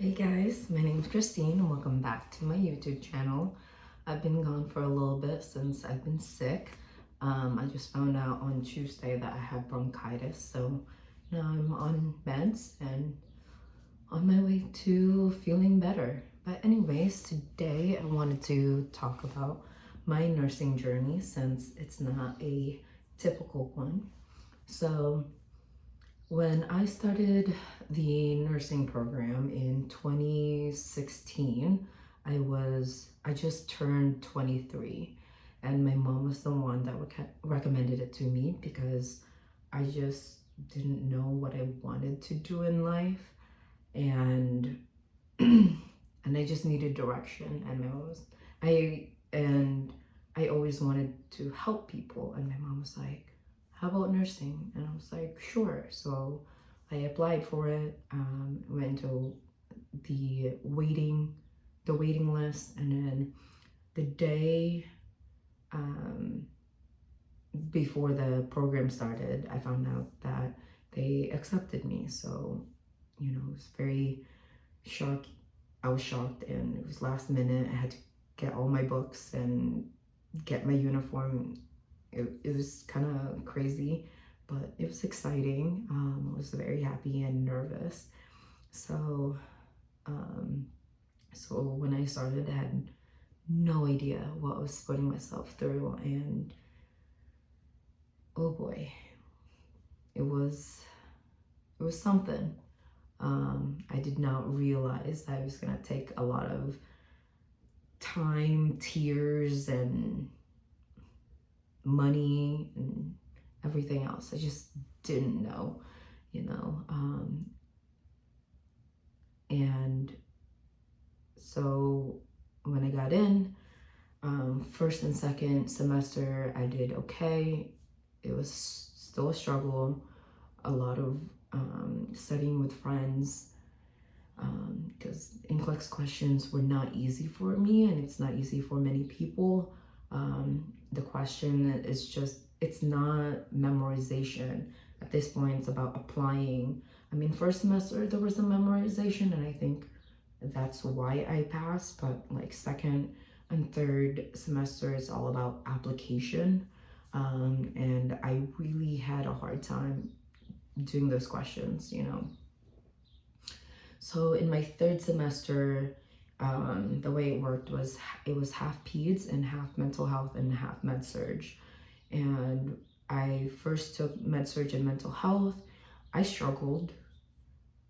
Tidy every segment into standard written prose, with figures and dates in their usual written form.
Hey guys, my name is Christine and welcome back to my YouTube channel. I've been gone for a little bit since I've been sick. I just found out on Tuesday that I have bronchitis, so now I'm on meds and on my way to feeling better. But anyways, today I wanted to talk about my nursing journey since it's not a typical one. So when I started the nursing program in 2016, I just turned 23, and my mom was the one that recommended it to me because I just didn't know what I wanted to do in life, and and I just needed direction. And my mom was I always wanted to help people, and my mom was like, how about nursing? And I was like, sure. So I applied for it, went to the waiting list, and then the day um, before the program started, I found out that they accepted me. So, it was very shocked. I was shocked, and it was last minute. I had to get all my books and get my uniform. It was kind of crazy, but it was exciting. I was very happy and nervous. So, um, so when I started, I had no idea what I was putting myself through, and oh boy, it was something. I did not realize that I was gonna take a lot of time, tears, and money and everything else. I just didn't know, you know. And so when I got in, first and second semester, I did okay. It was still a struggle, a lot of studying with friends, because NCLEX questions were not easy for me, and it's not easy for many people. The question is just, it's not memorization. At this point, it's about applying. I mean, first semester, there was a memorization, and I think that's why I passed, but like second and third semester, it's all about application. And I really had a hard time doing those questions, So in my third semester, the way it worked was it was half peds and half mental health and half med surge. And I first took med surge and mental health. I struggled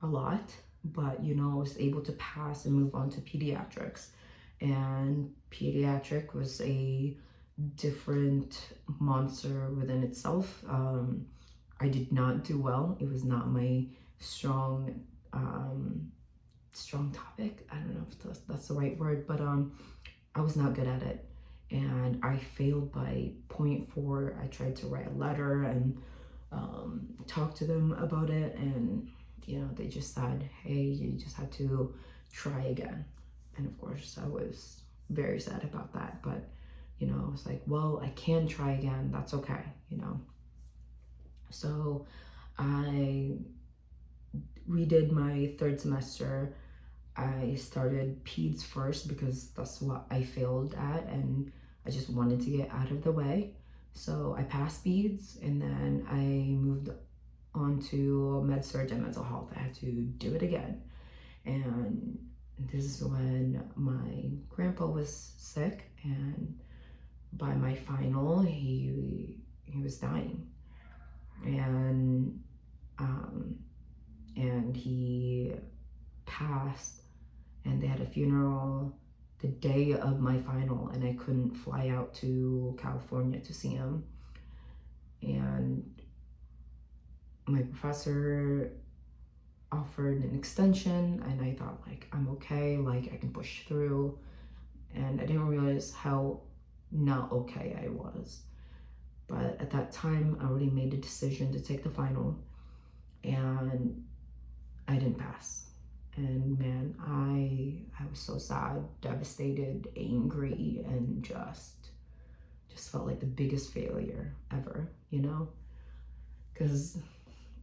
a lot, but I was able to pass and move on to pediatrics. And pediatric was a different monster within itself. I did not do well. It was not my strong strong topic. I don't know if that's the right word, but I was not good at it, and I failed by 0.4. I tried to write a letter and talk to them about it, and they just said, hey, you just have to try again. And of course I was very sad about that, but I was like, well, I can try again, that's okay. So I redid my third semester. I started peds first because that's what I failed at, and I just wanted to get out of the way. So I passed peds, and then I moved on to med surg and mental health. I had to do it again. And this is when my grandpa was sick, and by my final, he was dying. And he passed, and they had a funeral the day of my final, and I couldn't fly out to California to see him. And my professor offered an extension, and I thought, like, I'm okay, like I can push through. And I didn't realize how not okay I was. But at that time, I already made the decision to take the final, and I didn't pass. And man, I was so sad, devastated, angry, and just felt like the biggest failure ever, because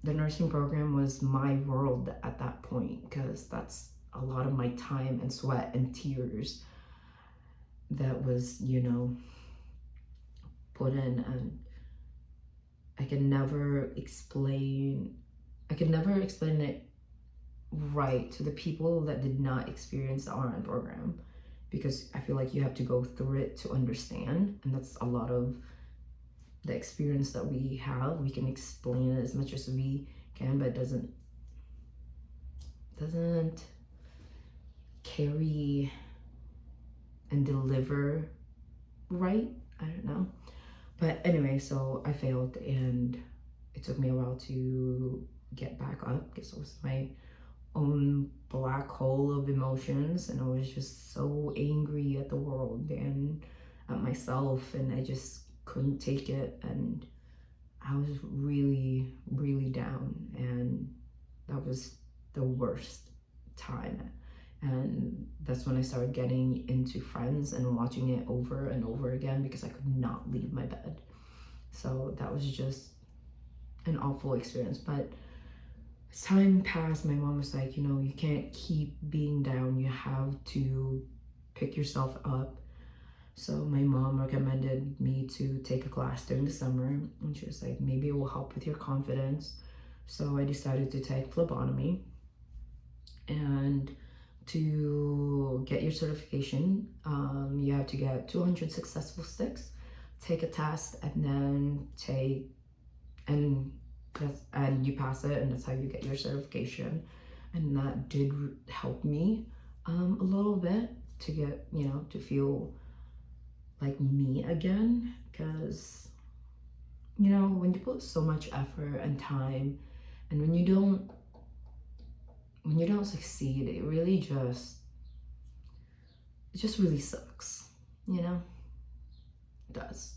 the nursing program was my world at that point, because that's a lot of my time and sweat and tears that was, put in. And I can never explain it right to the people that did not experience the RN program, because I feel like you have to go through it to understand, and that's a lot of the experience that we have. We can explain it as much as we can, but it doesn't carry and deliver right. I don't know. But anyway, so I failed, and it took me a while to get back up because it was my own black hole of emotions, and I was just so angry at the world and at myself, and I just couldn't take it, and I was really, really down, and that was the worst time. And that's when I started getting into Friends and watching it over and over again because I could not leave my bed. So that was just an awful experience. But as time passed, my mom was like, you can't keep being down. You have to pick yourself up. So my mom recommended me to take a class during the summer, and she was like, maybe it will help with your confidence. So I decided to take phlebotomy. And to get your certification, you have to get 200 successful sticks, take a test, and then and you pass it, and that's how you get your certification. And that did help me a little bit to get, to feel like me again, because when you put so much effort and time, and when you don't succeed, it just really sucks, it does.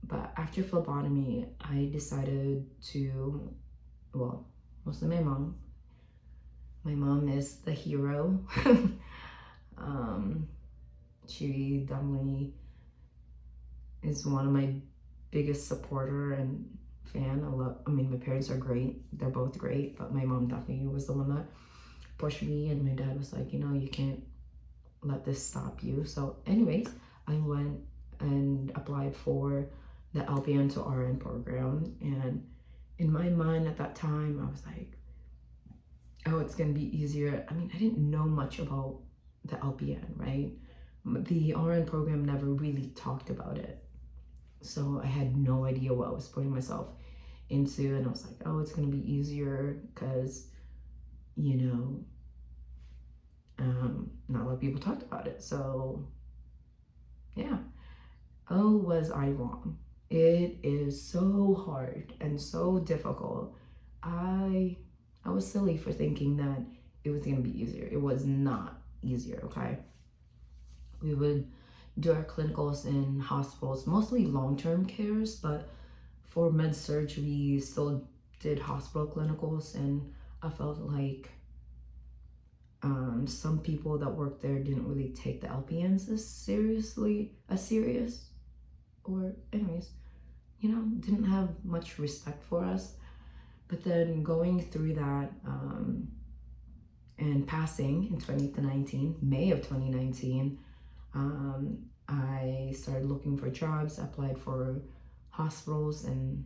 But after phlebotomy, I decided to, well, mostly my mom is the hero. She definitely is one of my biggest supporter and fan. My parents are great. They're both great, but my mom definitely was the one that pushed me, and my dad was like, you can't let this stop you. So anyways, I went and applied for the LPN to RN program, and in my mind at that time, I was like, oh, it's gonna be easier. I didn't know much about the LPN, right? The RN program never really talked about it. So I had no idea what I was putting myself into, and I was like, oh, it's gonna be easier because, not a lot of people talked about it. So yeah. Oh, was I wrong? It is so hard and so difficult. I was silly for thinking that it was gonna be easier. It was not easier, okay? We would do our clinicals in hospitals, mostly long-term cares, but for med-surg, we still did hospital clinicals, and I felt like some people that worked there didn't really take the LPNs as serious, or anyways, didn't have much respect for us. But then going through that and passing in 2019, May of 2019, I started looking for jobs, applied for hospitals, and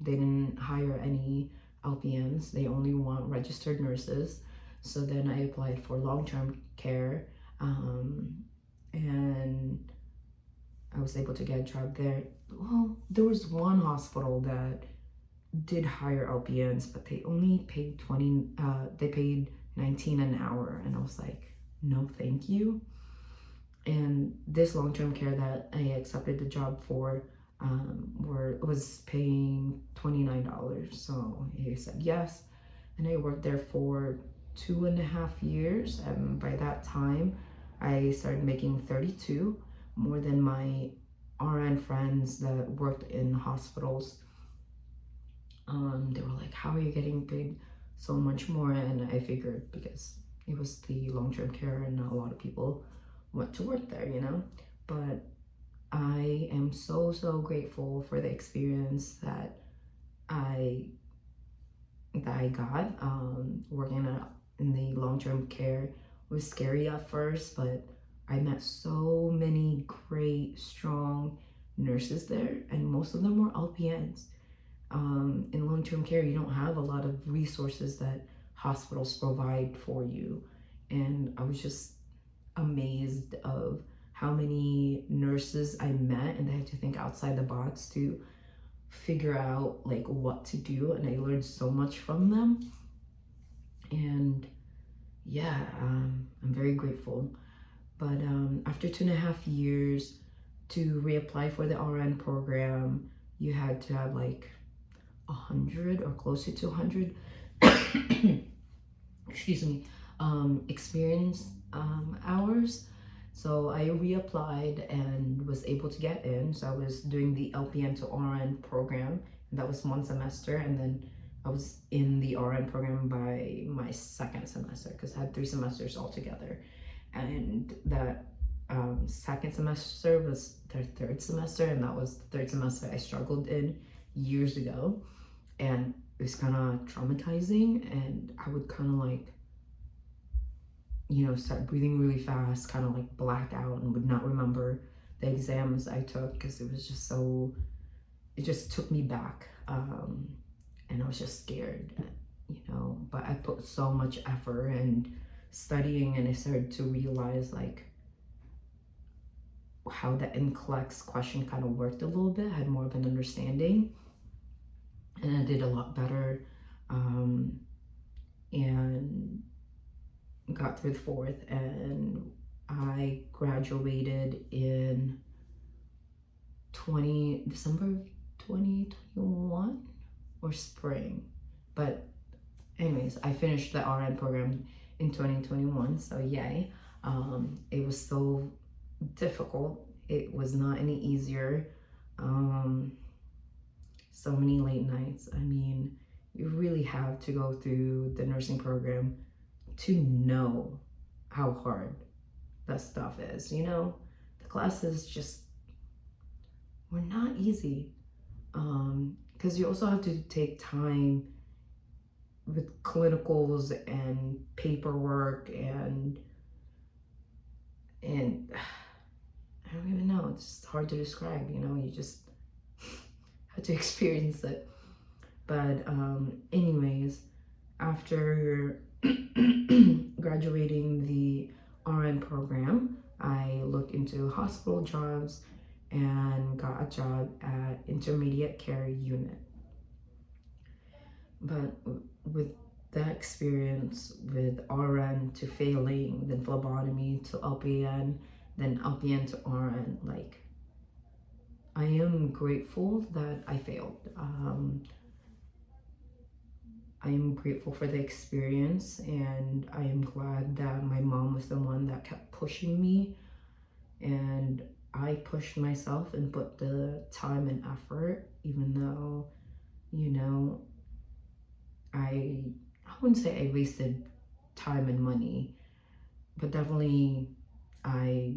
they didn't hire any LPNs. They only want registered nurses. So then I applied for long-term care, and I was able to get a job there. Well, there was one hospital that did hire LPNs, but they only paid they paid $19 an hour, and I was like, no, thank you. And this long-term care that I accepted the job for was paying $29. So I said yes, and I worked there for 2.5 years. And by that time, I started making 32, more than my RN friends that worked in hospitals. They were like, how are you getting paid so much more? And I figured because it was the long-term care and not a lot of people went to work there, but I am so grateful for the experience that I got working in the long-term care was scary at first, but I met so many great, strong nurses there, and most of them were LPNs. In long-term care, you don't have a lot of resources that hospitals provide for you, and I was just amazed of how many nurses I met, and they had to think outside the box to figure out like what to do, and I learned so much from them. And yeah, I'm very grateful. But after 2.5 years to reapply for the RN program, you had to have like 100 or closer to 100 excuse me, experience hours. So I reapplied and was able to get in. So I was doing the LPN to RN program, and that was 1 semester, and then I was in the RN program by my 2nd semester because I had 3 semesters altogether. And that second semester was their 3rd semester, and that was the 3rd semester I struggled in years ago. And it was kind of traumatizing, and I would kind of like, start breathing really fast, kind of like black out, and would not remember the exams I took because it was just so, it just took me back. And I was just scared, but I put so much effort and studying, and I started to realize like how the NCLEX question kind of worked a little bit, I had more of an understanding, and I did a lot better, and got through the 4th, and I graduated in December 2021 or spring. But anyways, I finished the RN program in 2021, so yay. It was so difficult. It was not any easier. So many late nights. I mean, you really have to go through the nursing program to know how hard that stuff is, The classes just were not easy. Because you also have to take time with clinicals and paperwork and I don't even know, it's hard to describe, you just have to experience it. But anyways, after graduating the RN program, I looked into hospital jobs and got a job at intermediate care unit. But with that experience with RN to failing, then phlebotomy to LPN, then LPN to RN, like, I am grateful that I failed. I am grateful for the experience, and I am glad that my mom was the one that kept pushing me, and I pushed myself and put the time and effort, even though, I wouldn't say I wasted time and money, but definitely I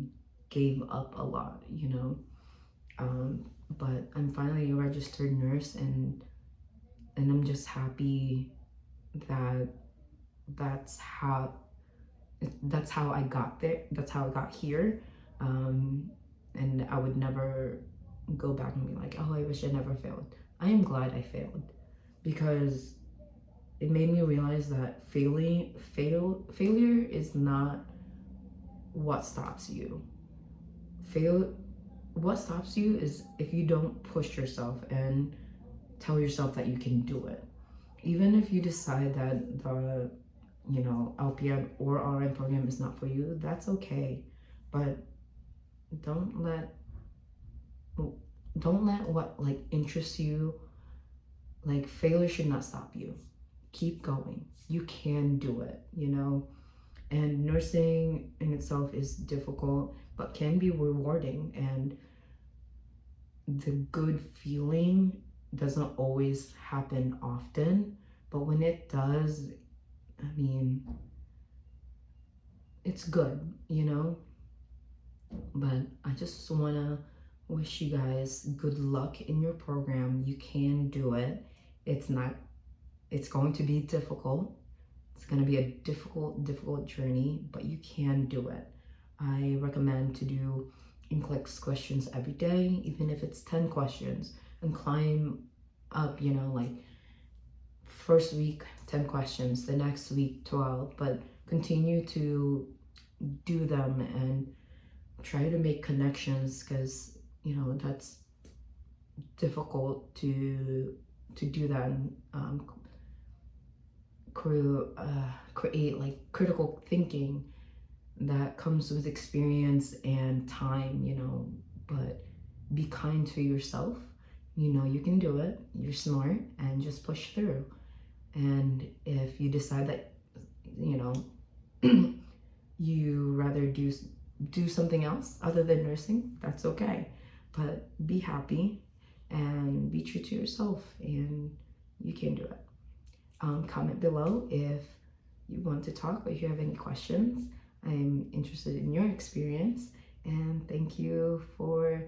gave up a lot, but I'm finally a registered nurse, and I'm just happy that that's how I got there. That's how I got here. And I would never go back and be like, oh, I wish I never failed. I am glad I failed, because it made me realize that failure is not what stops you. What stops you is if you don't push yourself and tell yourself that you can do it. Even if you decide that the LPN or RN program is not for you, that's okay. But don't let what like interests you, like, failure should not stop you. Keep going. You can do it, And nursing in itself is difficult, but can be rewarding, and the good feeling doesn't always happen often, but when it does, I mean, it's good, But I just want to wish you guys good luck in your program. You can do it. It's going to be difficult. It's gonna be a difficult journey, but you can do it. I recommend to do NCLEX questions every day, even if it's 10 questions, and climb up, you know, like first week 10 questions, the next week 12, but continue to do them and try to make connections, because you know that's difficult to do that, and create like critical thinking that comes with experience and time, you know. But be kind to yourself. You know you can do it. You're smart, and just push through. And if you decide that, you know, you rather do something else other than nursing, that's okay. But be happy and be true to yourself, and you can do it. Comment below if you want to talk or if you have any questions. I'm interested in your experience, and thank you for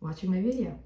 watching my video.